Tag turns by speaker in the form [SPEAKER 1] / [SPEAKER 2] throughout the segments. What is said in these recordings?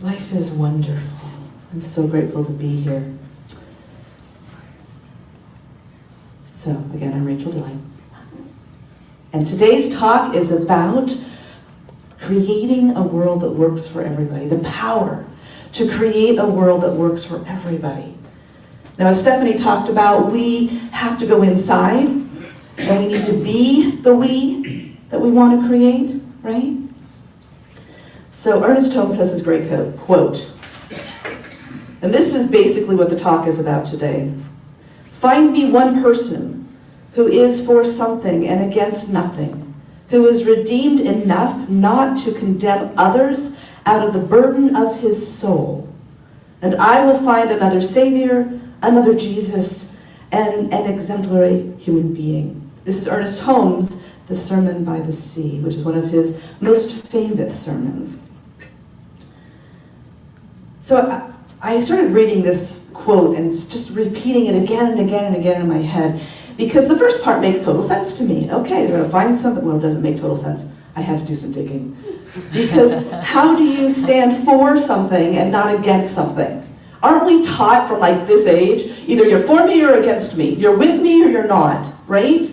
[SPEAKER 1] Life is wonderful. I'm so grateful to be here. So, again, I'm Rachael Dilling. And today's talk is about creating a world that works for everybody. The power to create a world that works for everybody. Now, as Stephanie talked about, we have to go inside, and we need to be the we that we want to create, right? So Ernest Holmes has this great quote. And this is basically what the talk is about today. Find me one person who is for something and against nothing, who is redeemed enough not to condemn others out of the burden of his soul. And I will find another Savior, another Jesus, and an exemplary human being. This is Ernest Holmes' The Sermon by the Sea, which is one of his most famous sermons. So I started reading this quote and just repeating it again and again and again in my head, because the first part makes total sense to me. Okay, they're going to find something. Well, it doesn't make total sense. I had to do some digging. Because how do you stand for something and not against something? Aren't we taught from like this age, either you're for me or against me, you're with me or you're not, right?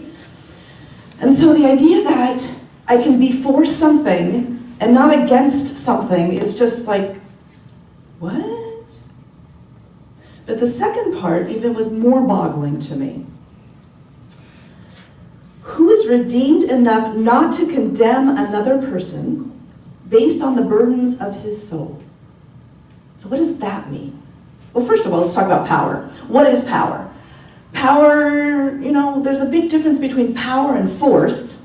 [SPEAKER 1] And so the idea that I can be for something and not against something is just like, what? But the second part even was more boggling to me. Who is redeemed enough not to condemn another person based on the burdens of his soul? So what does that mean? Well, first of all, let's talk about power. What is power? Power, there's a big difference between power and force.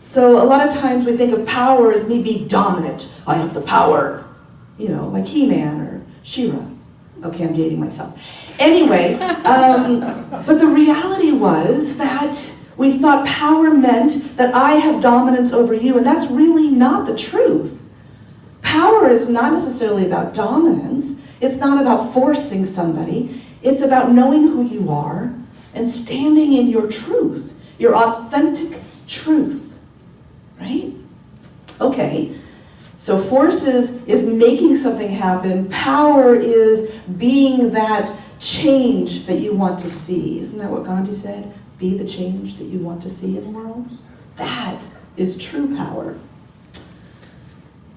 [SPEAKER 1] So a lot of times we think of power as me being dominant. I have the power, like He-Man or She-Ra. Okay, I'm dating myself. Anyway, but the reality was that we thought power meant that I have dominance over you, and that's really not the truth. Power is not necessarily about dominance. It's not about forcing somebody. It's about knowing who you are and standing in your truth, your authentic truth, right? Okay, so force is making something happen. Power is being that change that you want to see. Isn't that what Gandhi said? Be the change that you want to see in the world. That is true power.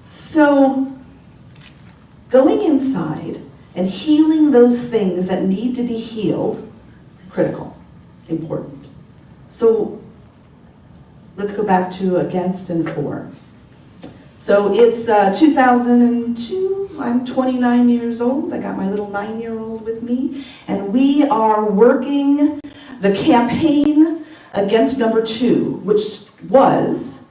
[SPEAKER 1] So, going inside and healing those things that need to be healed, critical, important. So, let's go back to against and for. So it's 2002, I'm 29 years old, I got my little 9-year-old with me, and we are working the campaign against number 2, which was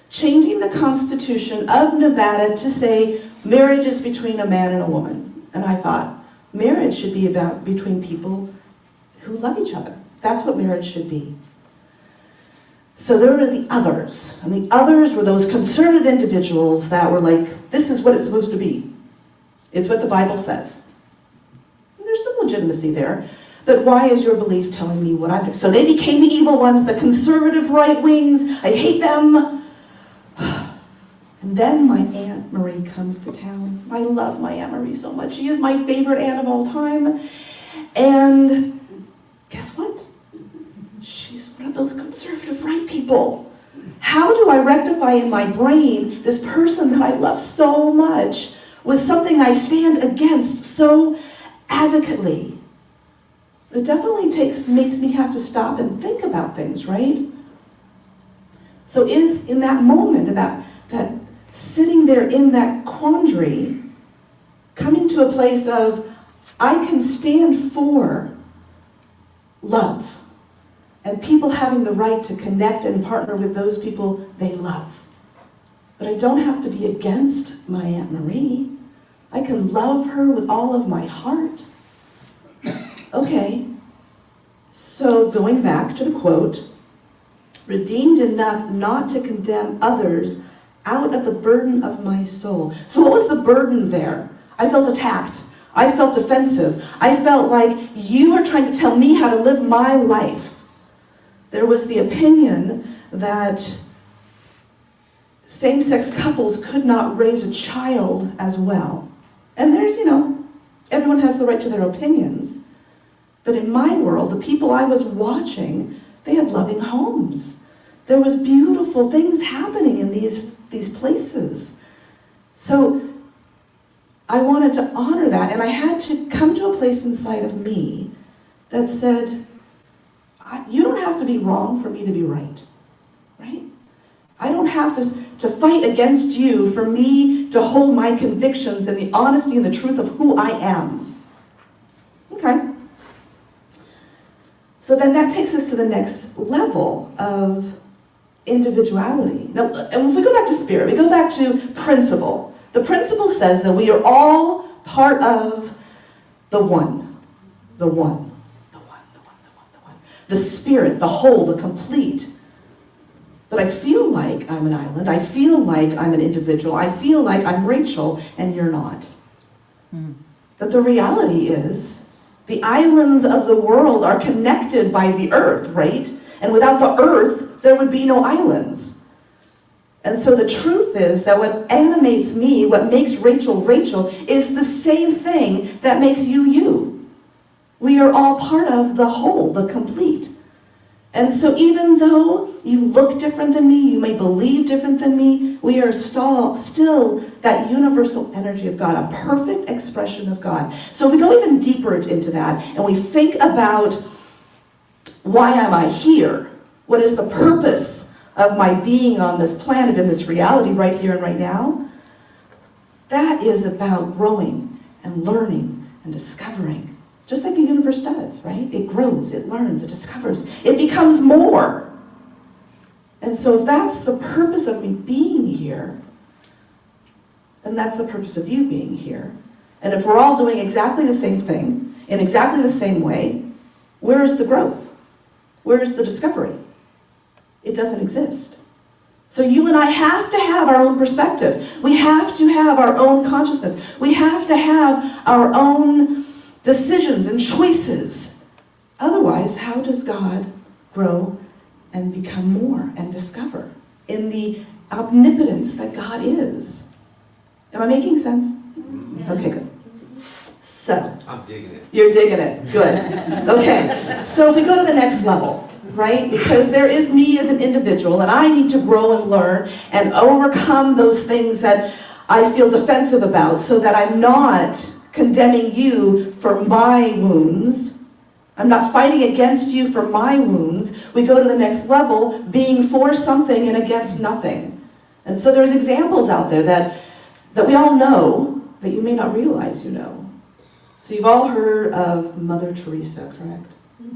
[SPEAKER 1] changing the Constitution of Nevada to say marriage is between a man and a woman. And I thought, marriage should be between people who love each other. That's what marriage should be. So there were the others, and the others were those conservative individuals that were like, this is what it's supposed to be. It's what the Bible says. And there's some legitimacy there, but why is your belief telling me what I'm doing? So they became the evil ones, the conservative right wings. I hate them. And then my Aunt Marie comes to town. I love my Aunt Marie so much. She is my favorite aunt of all time. And guess what? She's one of those conservative right people. How do I rectify in my brain this person that I love so much with something I stand against so advocately? It definitely makes me have to stop and think about things, right? So is in that moment, in that sitting there in that quandary, coming to a place of, I can stand for love and people having the right to connect and partner with those people they love. But I don't have to be against my Aunt Marie. I can love her with all of my heart. Okay, so going back to the quote, redeemed enough not to condemn others out of the burden of my soul. So what was the burden there? I felt attacked. I felt defensive. I felt like you are trying to tell me how to live my life. There was the opinion that same-sex couples could not raise a child as well. And there's, everyone has the right to their opinions. But in my world, the people I was watching, they had loving homes. There was beautiful things happening in these places. So I wanted to honor that, and I had to come to a place inside of me that said, you don't have to be wrong for me to be right, right? I don't have to fight against you for me to hold my convictions and the honesty and the truth of who I am. Okay. So then that takes us to the next level of individuality. Now, and if we go back to spirit, we go back to principle. The principle says that we are all part of the one. The one. The spirit, the whole, the complete. But I feel like I'm an island. I feel like I'm an individual. I feel like I'm Rachael and you're not. But the reality is, the islands of the world are connected by the earth, right? And without the earth, there would be no islands. And so the truth is that what animates me, what makes Rachael Rachael, is the same thing that makes you you. We are all part of the whole, the complete. And so even though you look different than me, you may believe different than me, we are still that universal energy of God, a perfect expression of God. So if we go even deeper into that, and we think about, why am I here? What is the purpose of my being on this planet, in this reality right here and right now? That is about growing and learning and discovering. Just like the universe does, right? It grows, it learns, it discovers, it becomes more. And so if that's the purpose of me being here, then that's the purpose of you being here. And if we're all doing exactly the same thing, in exactly the same way, where is the growth? Where is the discovery? It doesn't exist. So you and I have to have our own perspectives. We have to have our own consciousness. We have to have our own decisions and choices. Otherwise, how does God grow and become more and discover in the omnipotence that God is? Am I making sense? Yes. Okay, good. So,
[SPEAKER 2] I'm digging it.
[SPEAKER 1] You're digging it. Good. Okay, so if we go to the next level, right? Because there is me as an individual, and I need to grow and learn and overcome those things that I feel defensive about so that I'm not condemning you for my wounds. I'm not fighting against you for my wounds. We go to the next level, being for something and against nothing. And so there's examples out there that we all know that you may not realize you know. So you've all heard of Mother Teresa, correct?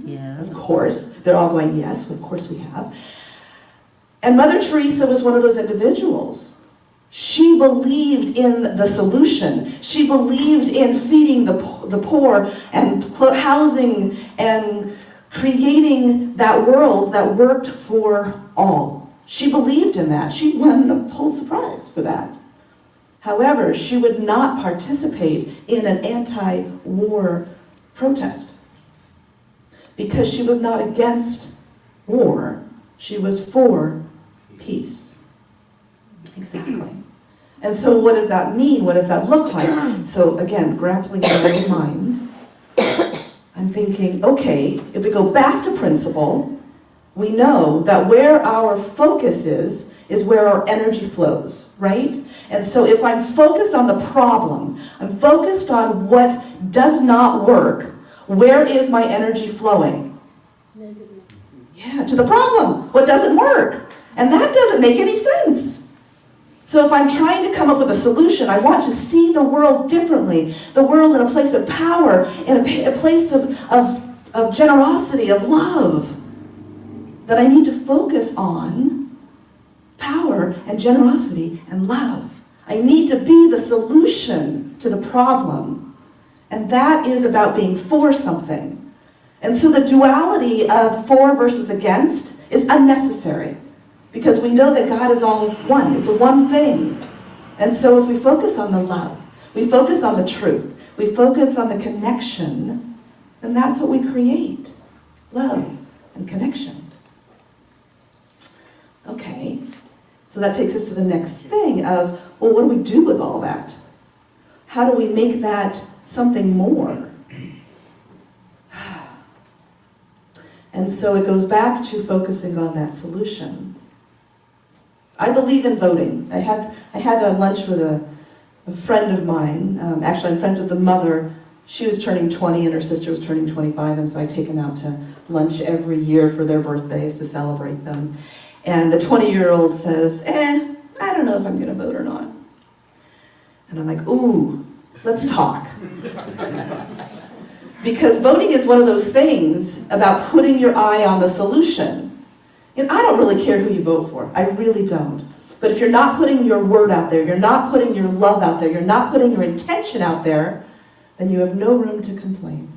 [SPEAKER 3] Yes.
[SPEAKER 1] Of course. They're all going, yes, of course we have. And Mother Teresa was one of those individuals. She believed in the solution. She believed in feeding the poor and housing and creating that world that worked for all. She believed in that. She won a Pulitzer Prize for that. However, she would not participate in an anti-war protest because she was not against war. She was for peace. Exactly. And so what does that mean? What does that look like? So again, grappling in my own mind, I'm thinking, okay, if we go back to principle, we know that where our focus is where our energy flows, right? And so if I'm focused on the problem, I'm focused on what does not work, where is my energy flowing? Yeah, to the problem, what doesn't work. And that doesn't make any sense. So if I'm trying to come up with a solution, I want to see the world differently, the world in a place of power, in a place of generosity, of love, that I need to focus on power and generosity and love. I need to be the solution to the problem. And that is about being for something. And so the duality of for versus against is unnecessary. Because we know that God is all one. It's a one thing. And so if we focus on the love, we focus on the truth, we focus on the connection, then that's what we create. Love and connection. Okay. So that takes us to the next thing of, well, what do we do with all that? how do we make that something more? And so it goes back to focusing on that solution. I believe in voting. I had a lunch with a friend of mine. Actually, I'm friends with the mother. She was turning 20 and her sister was turning 25, and so I take them out to lunch every year for their birthdays to celebrate them. And the 20-year-old says, I don't know if I'm going to vote or not. And I'm like, ooh, let's talk. Because voting is one of those things about putting your eye on the solution. And I don't really care who you vote for. I really don't. But if you're not putting your word out there, you're not putting your love out there, you're not putting your intention out there, then you have no room to complain.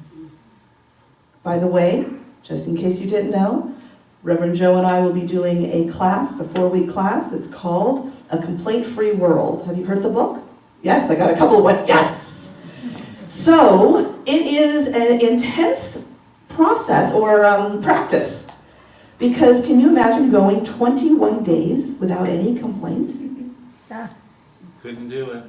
[SPEAKER 1] By the way, just in case you didn't know, Reverend Joe and I will be doing a class. It's a 4-week class. It's called A Complaint-Free World. Have you heard the book? Yes, I got a couple of ones. Yes! So, it is an intense process or practice. Because can you imagine going 21 days without any complaint?
[SPEAKER 2] Couldn't do it.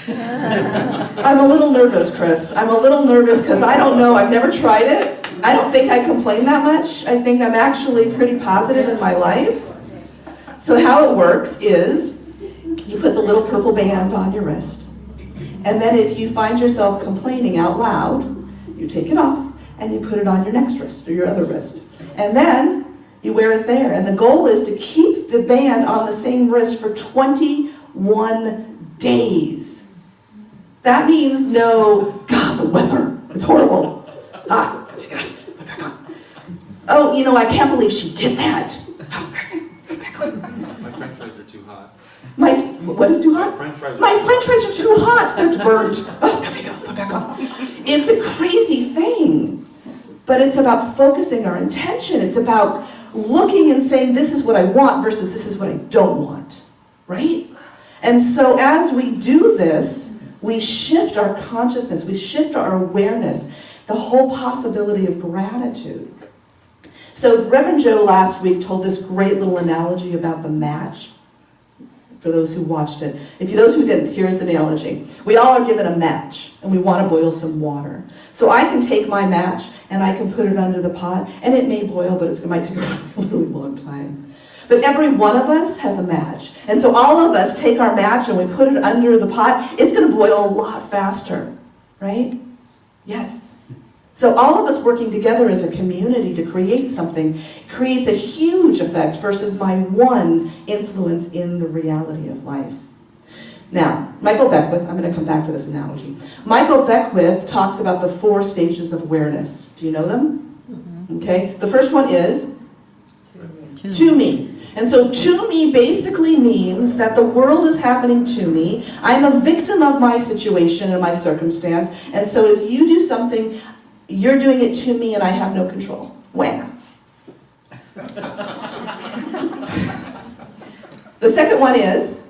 [SPEAKER 1] I'm a little nervous, Chris. I'm a little nervous because I don't know. I've never tried it. I don't think I complain that much. I think I'm actually pretty positive in my life. So how it works is you put the little purple band on your wrist. And then if you find yourself complaining out loud, you take it off and you put it on your next wrist or your other wrist. And then you wear it there. And the goal is to keep the band on the same wrist for 21 days. That means no, God, the weather, it's horrible. Take it off, put it back on. Oh, you know, I can't believe she did that. Put it back on.
[SPEAKER 2] My french fries are too hot.
[SPEAKER 1] What is too hot? My french fries are too hot. They're burnt. Oh, take it off, put it back on. It's a crazy thing. But it's about focusing our intention. It's about looking and saying, this is what I want versus this is what I don't want. Right? And so as we do this, we shift our consciousness, we shift our awareness, the whole possibility of gratitude. So Reverend Joe last week told this great little analogy about the match, for those who watched it. If those who didn't, here's the analogy. We all are given a match, and we want to boil some water. So I can take my match, and I can put it under the pot, and it may boil, but it might take a really long time. But every one of us has a match. And so all of us take our match and we put it under the pot. It's going to boil a lot faster, right? Yes. So all of us working together as a community to create something creates a huge effect versus my one influence in the reality of life. Now, Michael Beckwith, I'm going to come back to this analogy. Michael Beckwith talks about the 4 stages of awareness. Do you know them? Mm-hmm. Okay. The first one is to me. And so to me basically means that the world is happening to me. I'm a victim of my situation and my circumstance. And so if you do something, you're doing it to me and I have no control. Wham. The second one is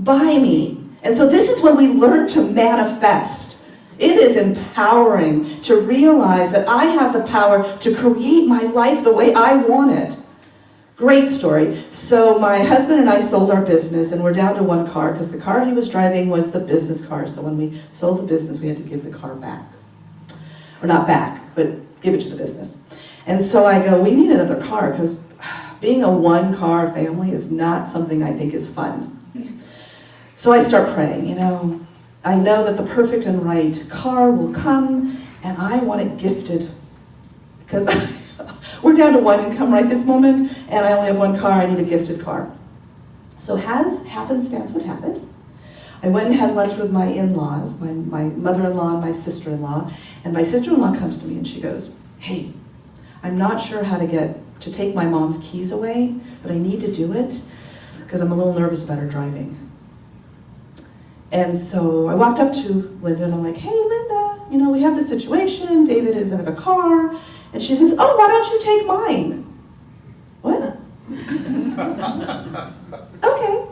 [SPEAKER 1] by me. And so this is when we learn to manifest. It is empowering to realize that I have the power to create my life the way I want it. Great story. So my husband and I sold our business and we're down to 1 car because the car he was driving was the business car. So when we sold the business, we had to give the car back. Or not back, but give it to the business. And so I go, we need another car because being a 1-car family is not something I think is fun. So I start praying, I know that the perfect and right car will come and I want it gifted because we're down to 1 income right this moment, and I only have 1 car. I need a gifted car. So as happenstance would happen, I went and had lunch with my in-laws, my mother-in-law and my sister-in-law, and my sister-in-law comes to me and she goes, hey, I'm not sure how to take my mom's keys away, but I need to do it because I'm a little nervous about her driving. And so I walked up to Linda and I'm like, hey, Linda, we have this situation. David is out of a car. And she says, oh, why don't you take mine? What? Okay.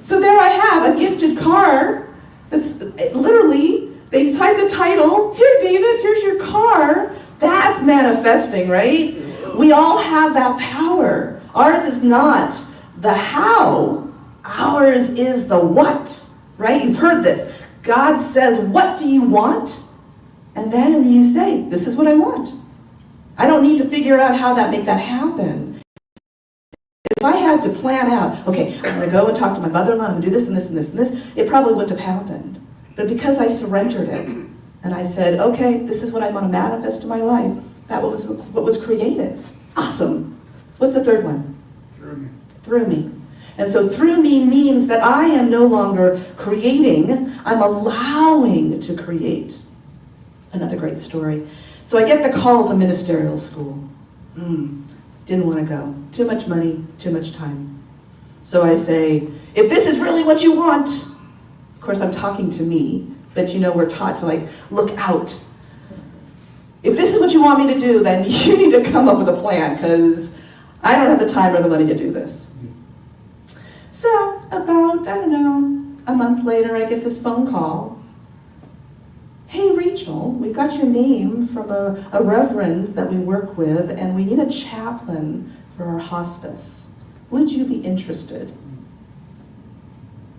[SPEAKER 1] So there I have a gifted car that's literally, they signed the title, here David, here's your car. That's manifesting, right? We all have that power. Ours is not the how, ours is the what, right? You've heard this. God says, what do you want? And then you say, this is what I want. I don't need to figure out how make that happen. If I had to plan out, okay, I'm going to go and talk to my mother-in-law, I'm going to do this and this and this and this, it probably wouldn't have happened. But because I surrendered it, and I said, okay, this is what I want to manifest in my life, that was what was created. Awesome. What's the third one?
[SPEAKER 3] Through me.
[SPEAKER 1] Through me. And so through me means that I am no longer creating, I'm allowing to create. Another great story. So I get the call to ministerial school. Didn't want to go. Too much money, too much time. So I say, if this is really what you want, of course I'm talking to me, but we're taught to look out. If this is what you want me to do, then you need to come up with a plan, because I don't have the time or the money to do this. So about, a month later, I get this phone call. Hey, Rachael, we got your name from a reverend that we work with, and we need a chaplain for our hospice. Would you be interested?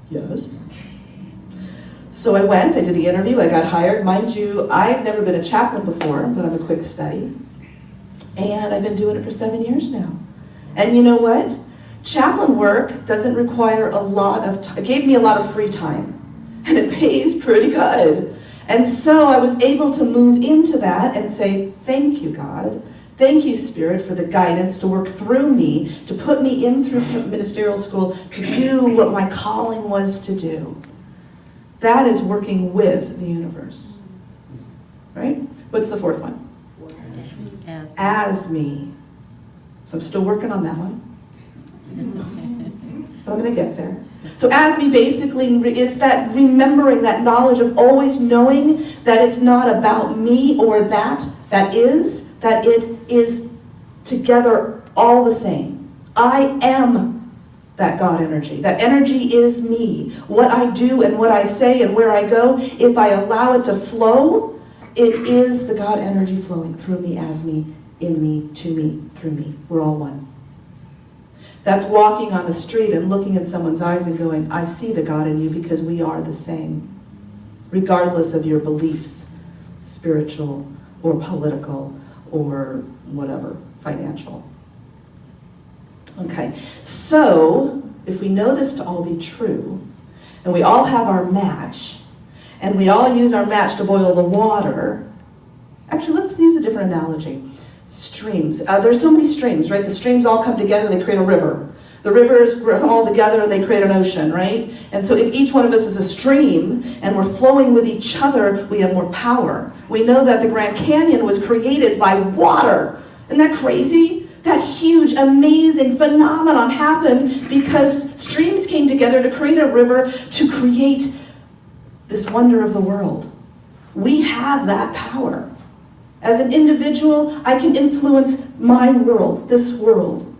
[SPEAKER 1] Yes. So I went, I did the interview, I got hired. Mind you, I've never been a chaplain before, but I'm a quick study. And I've been doing it for 7 years now. And you know what? Chaplain work doesn't require a lot of time. It gave me a lot of free time. And it pays pretty good. And so I was able to move into that and say, thank you, God. Thank you, Spirit, for the guidance to work through me, to put me in through ministerial school, to do what my calling was to do. That is working with the universe. Right? What's the fourth one? As me. So I'm still working on that one. But I'm going to get there. So as me basically is that remembering, that knowledge of always knowing that it's not about me or that it is together all the same. I am that God energy. That energy is me. What I do and what I say and where I go, if I allow it to flow, it is the God energy flowing through me, as me, in me, to me, through me. We're all one. That's walking on the street and looking in someone's eyes and going, I see the God in you, because we are the same, regardless of your beliefs, spiritual or political or whatever, financial. Okay, so if we know this to all be true, and we all have our match, and we all use our match to boil the water, actually let's use a different analogy. Streams. There's so many streams, right? The streams all come together, they create a river. The rivers come all together and they create an ocean, right? And so if each one of us is a stream and we're flowing with each other, we have more power. We know that the Grand Canyon was created by water. Isn't that crazy? That huge, amazing phenomenon happened because streams came together to create a river, to create this wonder of the world. We have that power. As an individual, I can influence my world, this world.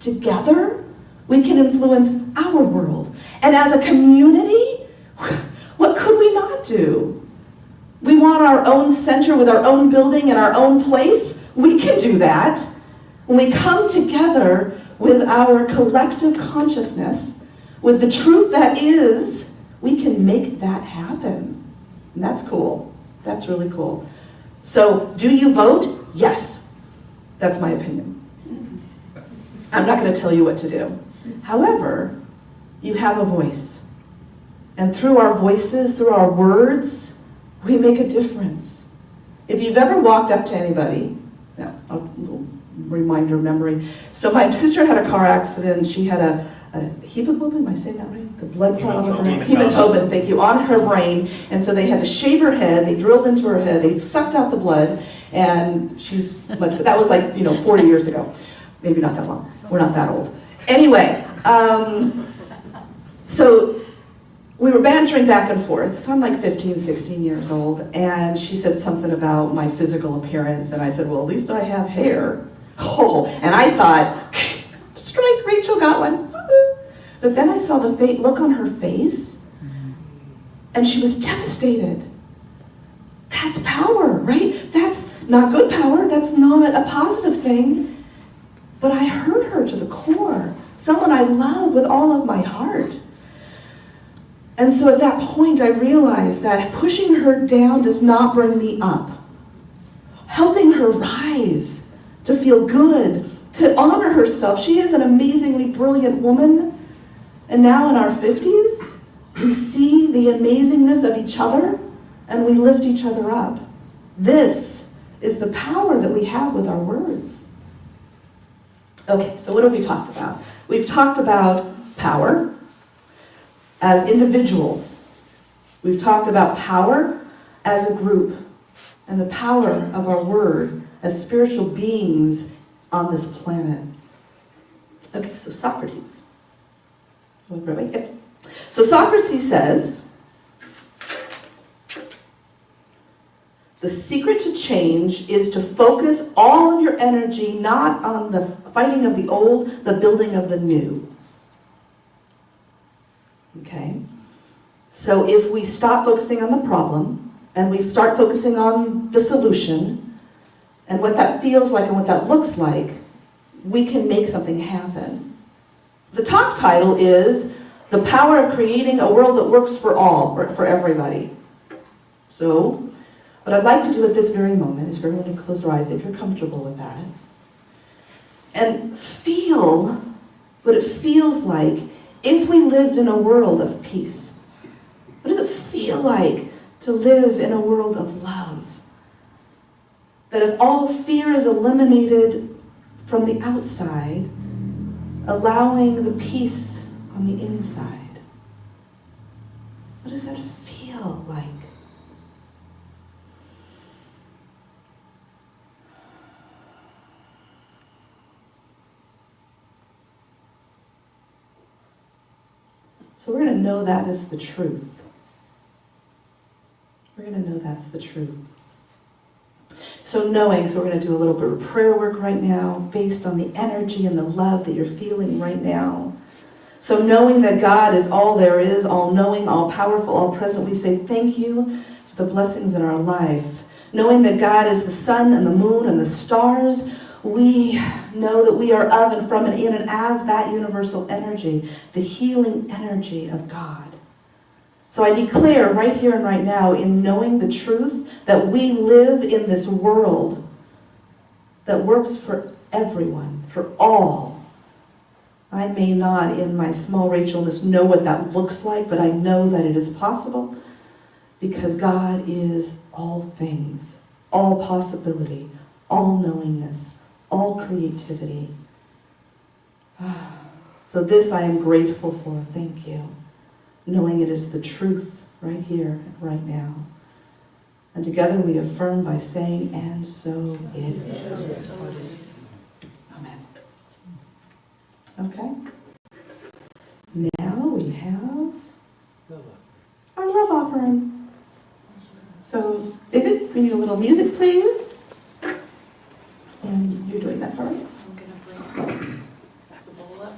[SPEAKER 1] Together, we can influence our world. And as a community, what could we not do? We want our own center with our own building and our own place. We can do that. When we come together with our collective consciousness, with the truth that is, we can make that happen. And that's cool. That's really cool. So, do you vote? Yes. That's my opinion. I'm not going to tell you what to do. However, you have a voice. And through our voices, through our words, we make a difference. If you've ever walked up to anybody, now, a little reminder memory. So my sister had a car accident. She had a hemoglobin, am I saying that right? The blood clot on the brain? Hematoma, thank you, on her brain. And so they had to shave her head, they drilled into her head, they sucked out the blood, and she's much, but that was 40 years ago. Maybe not that long. We're not that old. Anyway, so we were bantering back and forth. So I'm 15, 16 years old, and she said something about my physical appearance, and I said, well, at least I have hair. Oh, and I thought, strike, Rachael got one. But then I saw the look on her face, and she was devastated. That's power, right? That's not good power. That's not a positive thing. But I hurt her to the core. Someone I love with all of my heart. And so at that point, I realized that pushing her down does not bring me up. Helping her rise, to feel good, to honor herself. She is an amazingly brilliant woman. And now in our 50s, we see the amazingness of each other and we lift each other up. This is the power that we have with our words. Okay, so what have we talked about? We've talked about power as individuals. We've talked about power as a group and the power of our word as spiritual beings on this planet. Okay, so Socrates. So Socrates says, the secret to change is to focus all of your energy not on the fighting of the old, the building of the new. Okay? So if we stop focusing on the problem and we start focusing on the solution and what that feels like and what that looks like, we can make something happen. The top title is The Power of Creating a World That Works for All, or for everybody. So, what I'd like to do at this very moment is for everyone to close their eyes, if you're comfortable with that, and feel what it feels like if we lived in a world of peace. What does it feel like to live in a world of love? That if all fear is eliminated from the outside, allowing the peace on the inside. What does that feel like? So we're going to know that is the truth. We're going to know that's the truth. So we're going to do a little bit of prayer work right now based on the energy and the love that you're feeling right now. So knowing that God is all there is, all-knowing, all-powerful, all-present, we say thank you for the blessings in our life. Knowing that God is the sun and the moon and the stars, we know that we are of and from and in and as that universal energy, the healing energy of God. So I declare right here and right now, in knowing the truth, that we live in this world that works for everyone, for all. I may not, in my small Rachelness, know what that looks like, but I know that it is possible because God is all things, all possibility, all knowingness, all creativity. So this I am grateful for. Thank you. Knowing it is the truth right here, right now. And together we affirm by saying, and so it is. Amen. Okay. Now we have our love offering. So, David, we need a little music, please. And you're doing that part.
[SPEAKER 3] I'm going to bring the bowl up.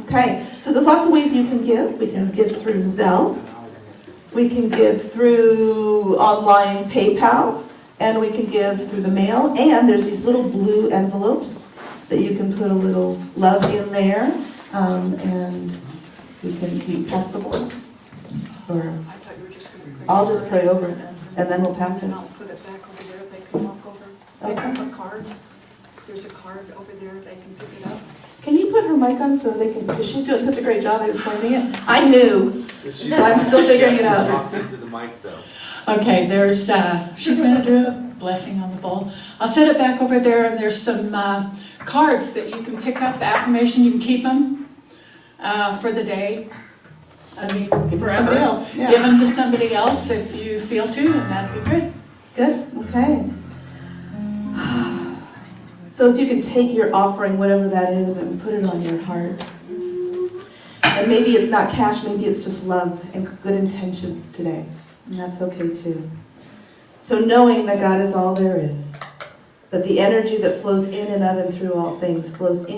[SPEAKER 1] Okay, so there's lots of ways you can give. We can give through Zelle. We can give through online PayPal. And we can give through the mail. And there's these little blue envelopes that you can put a little love in there. And you pass the board. Or
[SPEAKER 3] I thought you were just going to pray.
[SPEAKER 1] I'll just pray over it. And then we'll pass it.
[SPEAKER 3] And I'll put it back over there. They can walk over. They have a card. There's a card over there. They can pick it up.
[SPEAKER 1] Can you put her mic on so they can, because she's doing such a great job at explaining it. I knew, so I'm still figuring it out.
[SPEAKER 2] Talk into the mic though.
[SPEAKER 4] Okay, there's, she's going to do a blessing on the bowl. I'll set it back over there, and there's some cards that you can pick up, the affirmation, you can keep them for the day. I mean,
[SPEAKER 1] Give her
[SPEAKER 4] forever.
[SPEAKER 1] somebody else. Yeah.
[SPEAKER 4] Give them to somebody else if you feel to, and that'd be good.
[SPEAKER 1] Good, okay. So if you can take your offering, whatever that is, and put it on your heart. And maybe it's not cash, maybe it's just love and good intentions today. And that's okay too. So knowing that God is all there is, that the energy that flows in and of and through all things flows in